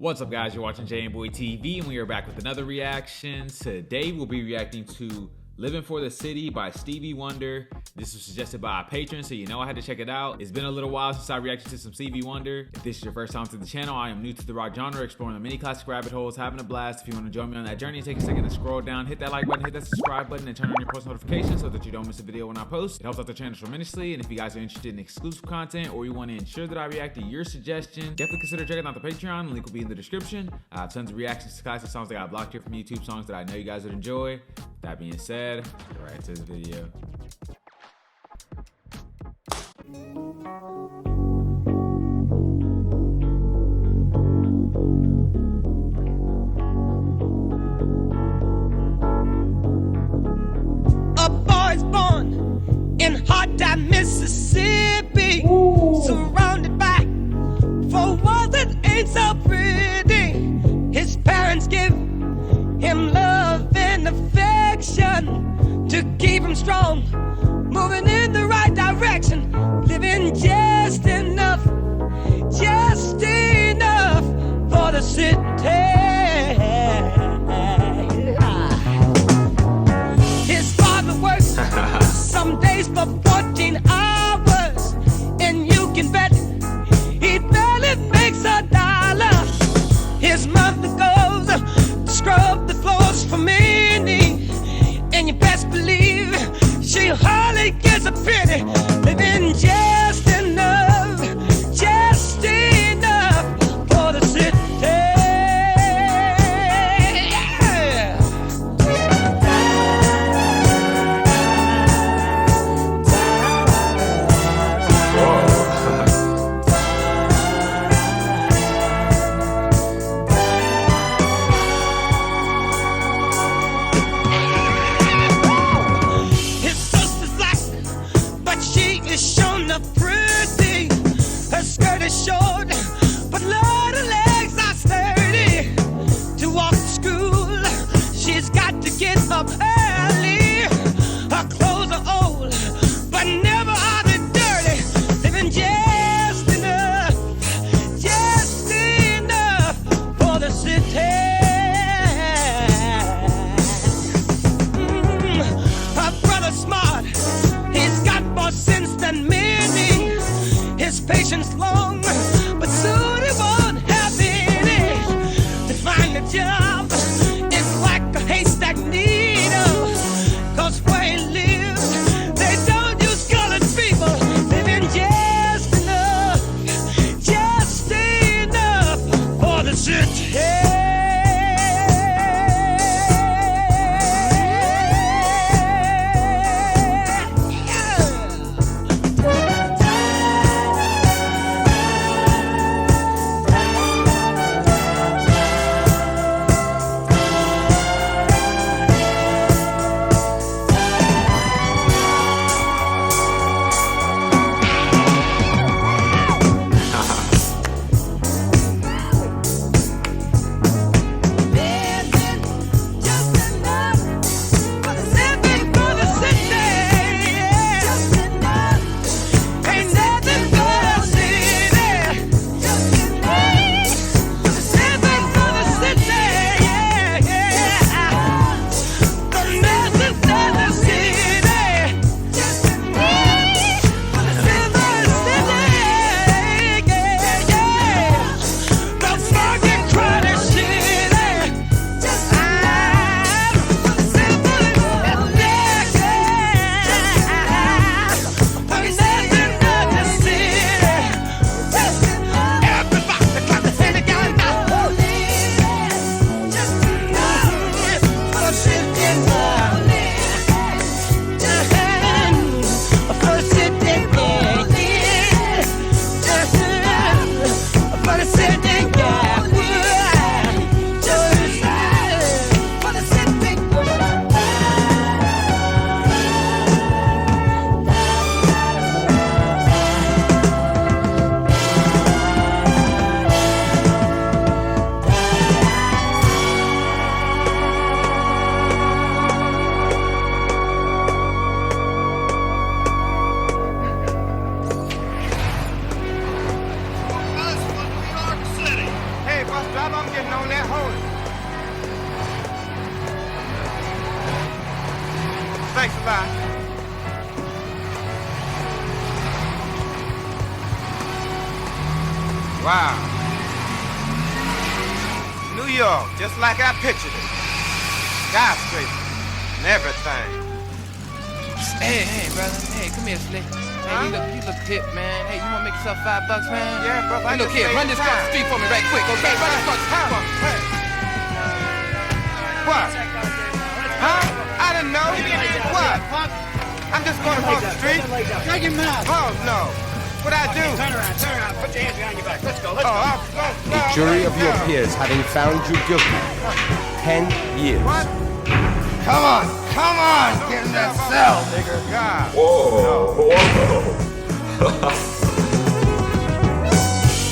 What's up, guys? You're watching jmboytv, and we are back with another reaction. Today we'll be reacting to Living for the City by Stevie Wonder. This was suggested by a patron, so you know I had to check it out. It's been a little while since I reacted to some Stevie Wonder. If this is your first time to the channel, I am new to the rock genre, exploring the many classic rabbit holes, having a blast. If you want to join me on that journey, take a second to scroll down, hit that like button, hit that subscribe button, and turn on your post notifications so that you don't miss a video when I post. It helps out the channel tremendously, and if you guys are interested in exclusive content or you want to ensure that I react to your suggestion, definitely consider checking out the Patreon. The link will be in the description. I have tons of reactions to classic songs that got blocked here from YouTube, songs that I know you guys would enjoy. That being said, right into this video. A boy's born in hot time, Mississippi, surrounded by four walls that ain't so pretty. His parents give him love and affection to keep him strong, moving in the right direction, living just enough for the city. His father works some days for 14 hours, and you can bet he barely makes a dollar. His mother goes to scrub the floors for many, and you best believe she hardly gets a penny, living just enough for the city. Pretty, her skirt is short, but Lord, her legs are sturdy. To walk to school, she's got to get up early. Her clothes are old, but never are they dirty. Living just enough for the city. Her brother's smart, he's got more sense than me. His patience long, but soon he won't have any. To find a job, it's like a haystack needle, 'cause where he lives, they don't use colored people. Living just enough for the city. I'm getting on that holy. Thanks a lot. Wow. New York, just like I pictured it. Skyscrapers and everything. Hey, brother. Hey, come here, Slick. Hey, you look hip, man. Hey, you wanna make yourself $5, man? Yeah, brother. Hey, look here, run this across the street for me right quick, okay? Run this across the street for me. Hey. What? Huh? I didn't know. What? I'm just going across the street. Shut your mouth. Oh, no. What'd I do? Turn around. Put your hands behind your back. Let's go. The Jury of your peers having found you guilty. 10 years. What? Come on. Get in that cell, nigga. God. Whoa.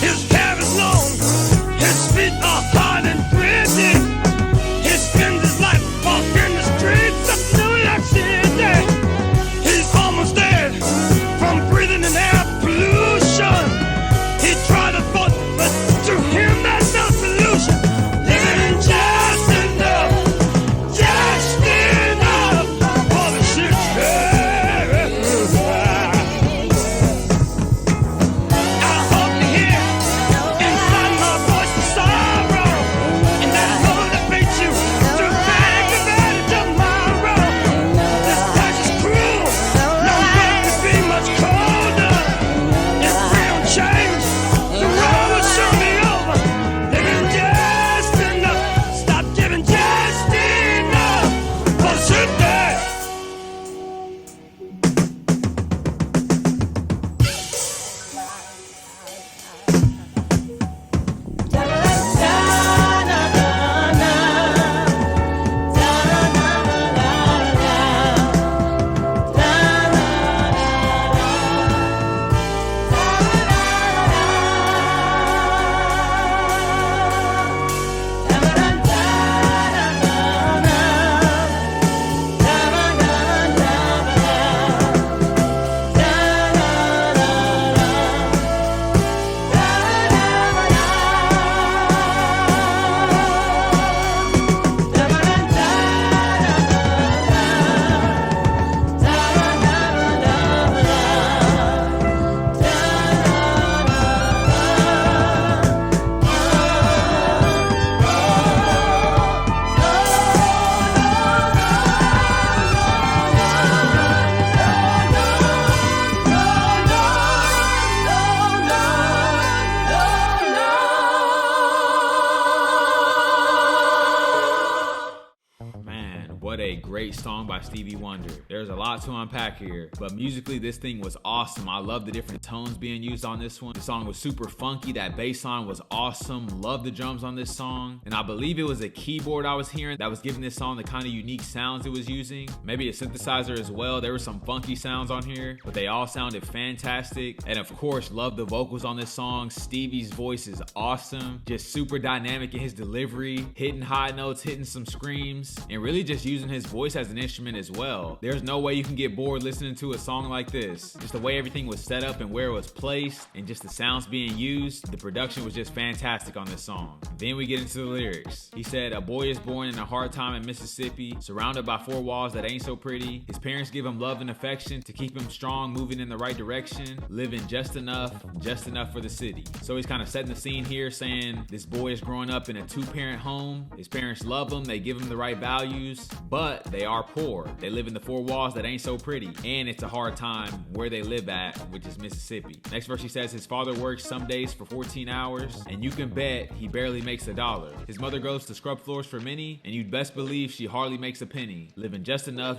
His hair is long, his feet are hard and gritty. He spends his life walking the streets of New York City. He's almost dead from breathing in air pollution. He tried to vote, but to him that's no solution. Living just enough for the shit. What a great song by Stevie Wonder. There's a lot to unpack here, but musically this thing was awesome. I love the different tones being used on this one. The song was super funky. That bass line was awesome. Love the drums on this song. And I believe it was a keyboard I was hearing that was giving this song the kind of unique sounds it was using. Maybe a synthesizer as well. There were some funky sounds on here, but they all sounded fantastic. And of course, love the vocals on this song. Stevie's voice is awesome. Just super dynamic in his delivery, hitting high notes, hitting some screams, and really just using his voice as an instrument as well. There's no way you can get bored listening to a song like this. Just the way everything was set up and where it was placed and just the sounds being used, the production was just fantastic on this song. Then we get into the lyrics. He said, a boy is born in a hard time in Mississippi, surrounded by four walls that ain't so pretty. His parents give him love and affection to keep him strong, moving in the right direction, living just enough for the city. So he's kind of setting the scene here, saying this boy is growing up in a two-parent home. His parents love him, they give him the right values, but they are poor. They live in the four walls that ain't so pretty, and it's a hard time where they live at, which is Mississippi. Next verse he says his father works some days for 14 hours, and you can bet he barely makes $1. His mother goes to scrub floors for many, and you'd best believe she hardly makes a penny, living just enough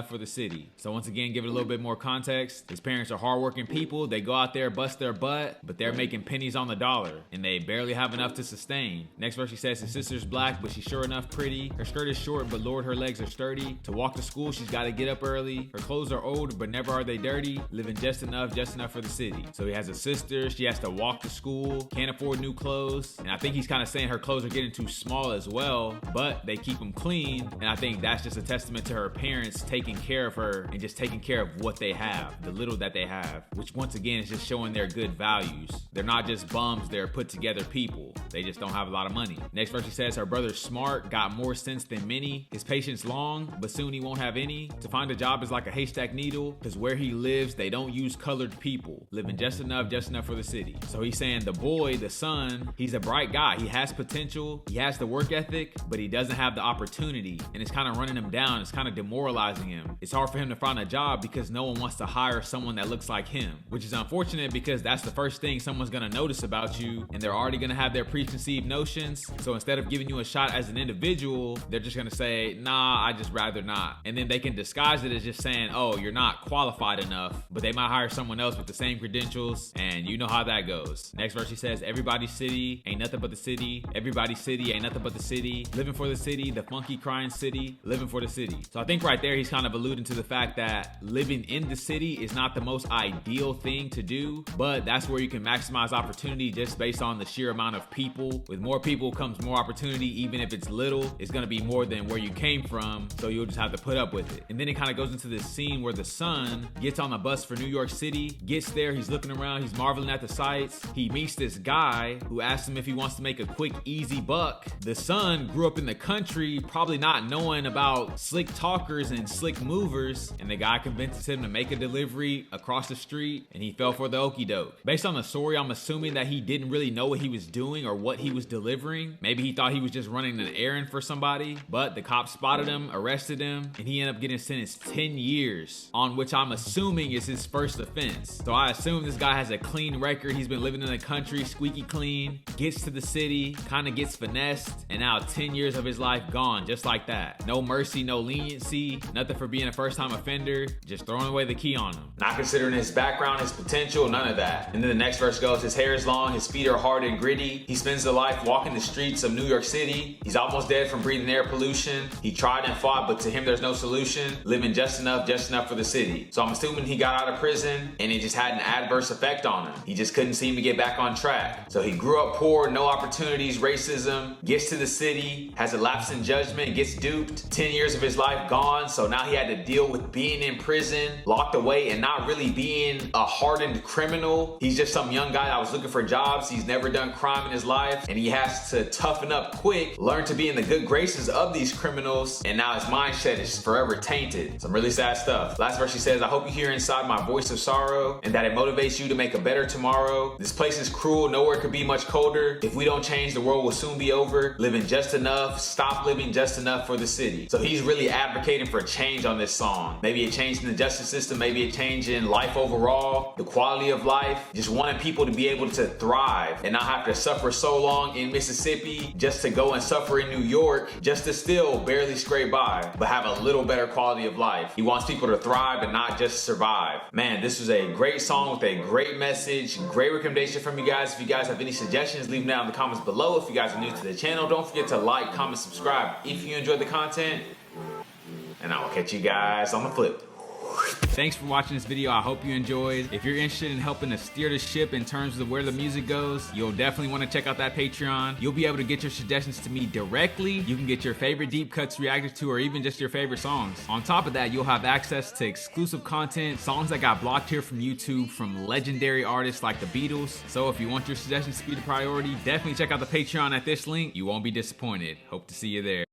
for the city. So once again, give it a little bit more context. His parents are hardworking people. They go out there, bust their butt, but they're making pennies on the dollar, and they barely have enough to sustain. Next verse he says his sister's black, but she's sure enough pretty. Her skirt is short, but Lord, her legs legs are sturdy. To walk to school, she's got to get up early. Her clothes are old, but never are they dirty. Living just enough for the city. So he has a sister, she has to walk to school, can't afford new clothes. And I think he's kind of saying her clothes are getting too small as well, but they keep them clean. And I think that's just a testament to her parents taking care of her and just taking care of what they have, the little that they have, which once again is just showing their good values. They're not just bums, they're put together people. They just don't have a lot of money. Next verse, he says, her brother's smart, got more sense than many. His patience long, but soon he won't have any. To find a job is like a haystack needle, because where he lives, they don't use colored people. Living just enough for the city. So he's saying the boy, the son, he's a bright guy. He has potential, he has the work ethic, but he doesn't have the opportunity. And it's kind of running him down. It's kind of demoralizing him. It's hard for him to find a job because no one wants to hire someone that looks like him, which is unfortunate because that's the first thing someone's gonna notice about you, and they're already gonna have their preconceived notions. So instead of giving you a shot as an individual, they're just gonna say, nah, I just rather not. And then they can disguise it as just saying, oh, you're not qualified enough, but they might hire someone else with the same credentials, and you know how that goes. Next verse, he says, everybody's city ain't nothing but the city. Everybody's city ain't nothing but the city. Living for the city, the funky crying city, living for the city. So I think right there, he's kind of alluding to the fact that living in the city is not the most ideal thing to do, but that's where you can maximize opportunity just based on the sheer amount of people. With more people comes more opportunity. Even if it's little, it's gonna be more than where you came from, so you'll just have to put up with it. And then it kind of goes into this scene where the son gets on the bus for New York City, gets there, he's looking around, he's marveling at the sights. He meets this guy who asks him if he wants to make a quick, easy buck. The son grew up in the country, probably not knowing about slick talkers and slick movers, and the guy convinces him to make a delivery across the street, and he fell for the okie doke. Based on the story, I'm assuming that he didn't really know what he was doing or what he was delivering. Maybe he thought he was just running an errand for somebody, but the cops spotted him, arrested him, and he ended up getting sentenced 10 years, on which I'm assuming is his first offense. So I assume this guy has a clean record. He's been living in the country, squeaky clean, gets to the city, kind of gets finessed, and now 10 years of his life gone just like that. No mercy, no leniency, nothing for being a first-time offender, just throwing away the key on him. Not considering his background, his potential, none of that. And then the next verse goes, his hair is long, his feet are hard and gritty. He spends the life walking the streets of New York City. He's almost dead from breathing air pollution. He tried and fought, but to him there's no solution. Living just enough for the city. So I'm assuming he got out of prison and it just had an adverse effect on him. He just couldn't seem to get back on track. So he grew up poor, no opportunities, racism, gets to the city, has a lapse in judgment, gets duped. 10 years of his life gone, so now he had to deal with being in prison, locked away, and not really being a hardened criminal. He's just some young guy that was looking for jobs. He's never done crime in his life, and he has to toughen up quick, learn to be in the good graces of these criminals, and now his mindset is forever tainted. Some really sad stuff. Last verse, he says, I hope you hear inside my voice of sorrow, and that it motivates you to make a better tomorrow. This place is cruel, nowhere could be much colder. If we don't change, the world will soon be over. Living just enough, stop living just enough for the city. So he's really advocating for change on this song. Maybe a change in the justice system, maybe a change in life overall, the quality of life, just wanting people to be able to thrive and not have to suffer so long in Mississippi just to go and suffer in New York just to still barely scrape by, but have a little better quality of life. He wants people to thrive and not just survive. Man, this was a great song with a great message, great recommendation from you guys. If you guys have any suggestions, leave them down in the comments below. If you guys are new to the channel, don't forget to like, comment, subscribe if you enjoyed the content, and I will catch you guys on the flip. Thanks for watching this video. I hope you enjoyed. If you're interested in helping to steer the ship in terms of where the music goes, you'll definitely want to check out that Patreon. You'll be able to get your suggestions to me directly. You can get your favorite deep cuts reacted to, or even just your favorite songs. On top of that, you'll have access to exclusive content, songs that got blocked here from YouTube from legendary artists like the Beatles. So if you want your suggestions to be the priority, definitely check out the Patreon at this link. You won't be disappointed. Hope to see you there.